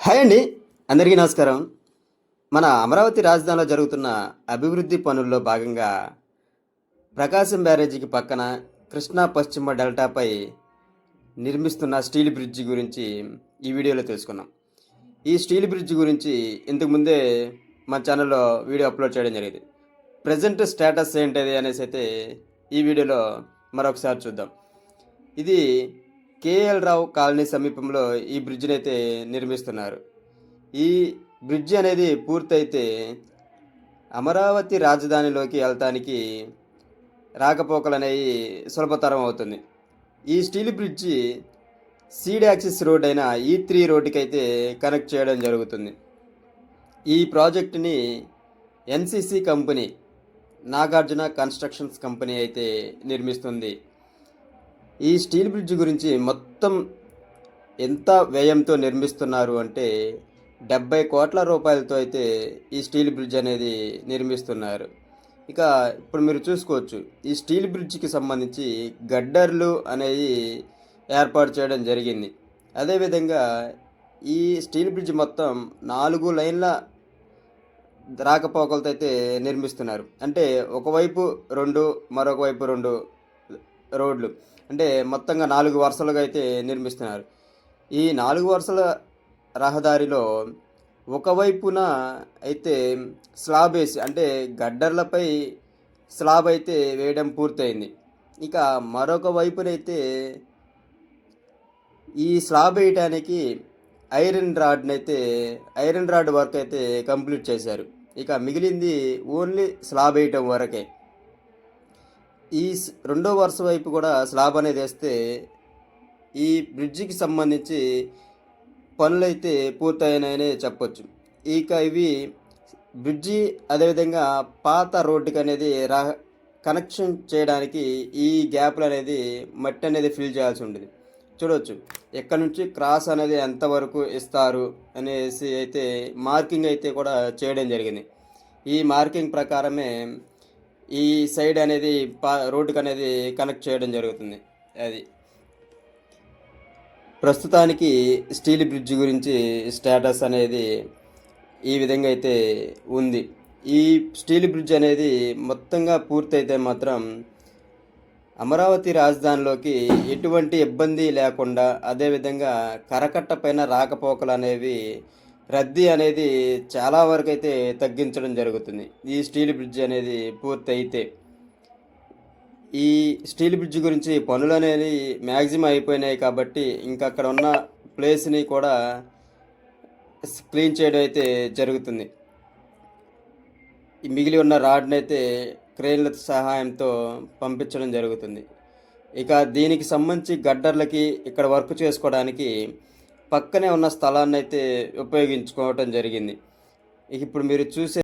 Hi అండి, అందరికీ నమస్కారం. మన అమరావతి రాజధానిలో జరుగుతున్న అభివృద్ధి పనుల్లో భాగంగా ప్రకాశం బ్యారేజీకి పక్కన కృష్ణా పశ్చిమ డెల్టాపై నిర్మిస్తున్న స్టీల్ బ్రిడ్జి గురించి ఈ వీడియోలో తెలుసుకున్నాం. ఈ స్టీల్ బ్రిడ్జి గురించి ఇంతకుముందే మన ఛానల్లో వీడియో అప్లోడ్ చేయడం జరిగింది. ప్రజెంట్ స్టేటస్ ఏంటిది అనేసి అయితే ఈ వీడియోలో మరొకసారి చూద్దాం. ఇది కేఎల్ రావు కాలనీ సమీపంలో ఈ బ్రిడ్జిని అయితే నిర్మిస్తున్నారు. ఈ బ్రిడ్జి అనేది పూర్తయితే అమరావతి రాజధానిలోకి వెళ్తానికి రాకపోకలు అనేవి సులభతరం అవుతుంది. ఈ steel bridge seed axis road అయిన E3 రోడ్డుకి అయితే కనెక్ట్ చేయడం జరుగుతుంది. ఈ ప్రాజెక్టుని NCC company, Nagarjuna constructions company అయితే నిర్మిస్తుంది. ఈ స్టీల్ బ్రిడ్జ్ గురించి మొత్తం ఎంత వ్యయంతో నిర్మిస్తున్నారు అంటే 70 కోట్ల రూపాయలతో అయితే ఈ స్టీల్ బ్రిడ్జ్ అనేది నిర్మిస్తున్నారు. ఇక ఇప్పుడు మీరు చూసుకోవచ్చు, ఈ స్టీల్ బ్రిడ్జ్కి సంబంధించి గడ్డర్లు అనేవి ఏర్పాటు చేయడం జరిగింది. అదేవిధంగా ఈ స్టీల్ బ్రిడ్జ్ మొత్తం 4 లైన్ల రాకపోకలతో అయితే నిర్మిస్తున్నారు. అంటే ఒకవైపు 2, మరొక వైపు 2 రోడ్లు, అంటే మొత్తంగా 4 వరుసలుగా అయితే నిర్మిస్తున్నారు. ఈ 4 వరుసల రహదారిలో ఒకవైపున అయితే స్లాబ్ వేసి, అంటే గడ్డర్లపై స్లాబ్ అయితే వేయడం పూర్తయింది. ఇక మరొక వైపునైతే ఈ స్లాబ్ వేయడానికి ఐరన్ రాడ్ వర్క్ అయితే కంప్లీట్ చేశారు. ఇక మిగిలింది ఓన్లీ స్లాబ్ వేయటం వరకే. ఈ రెండో వరుస వైపు కూడా స్లాబ్ అనేది వేస్తే ఈ బ్రిడ్జికి సంబంధించి పనులైతే పూర్తయినాయనే చెప్పొచ్చు. ఇక ఇవి బ్రిడ్జి అదేవిధంగా పాత రోడ్డుకి అనేది కనెక్షన్ చేయడానికి ఈ గ్యాప్లు అనేది మట్టి అనేది ఫిల్ చేయాల్సి ఉంటుంది. చూడవచ్చు ఎక్కడి నుంచి క్రాస్ అనేది ఎంతవరకు ఇస్తారు అనేసి అయితే మార్కింగ్ అయితే కూడా చేయడం జరిగింది. ఈ మార్కింగ్ ప్రకారమే ఈ సైడ్ అనేది రోడ్డుకి అనేది కనెక్ట్ చేయడం జరుగుతుంది. అది ప్రస్తుతానికి స్టీల్ బ్రిడ్జ్ గురించి స్టేటస్ అనేది ఈ విధంగా అయితే ఉంది. ఈ స్టీల్ బ్రిడ్జ్ అనేది మొత్తంగా పూర్తయితే మాత్రం అమరావతి రాజధానిలోకి ఎటువంటి ఇబ్బంది లేకుండా, అదేవిధంగా కరకట్ట పైన రాకపోకలు అనేవి, రద్దీ అనేది చాలా వరకు అయితే తగ్గించడం జరుగుతుంది ఈ స్టీల్ బ్రిడ్జ్ అనేది పూర్తయితే. ఈ స్టీల్ బ్రిడ్జ్ గురించి పనులు అనేది మ్యాక్సిమం అయిపోయినాయి కాబట్టి ఇంకా అక్కడ ఉన్న ప్లేస్ని కూడా క్లీన్ చేయడం అయితే జరుగుతుంది. ఈ మిగిలి ఉన్న రాడ్ని అయితే క్రేన్ల సహాయంతో పంపించడం జరుగుతుంది. ఇక దీనికి సంబంధించి గడ్డర్లకి ఇక్కడ వర్క్ చేసుకోవడానికి పక్కనే ఉన్న స్థలాన్ని అయితే ఉపయోగించుకోవటం జరిగింది. ఇప్పుడు మీరు చూసే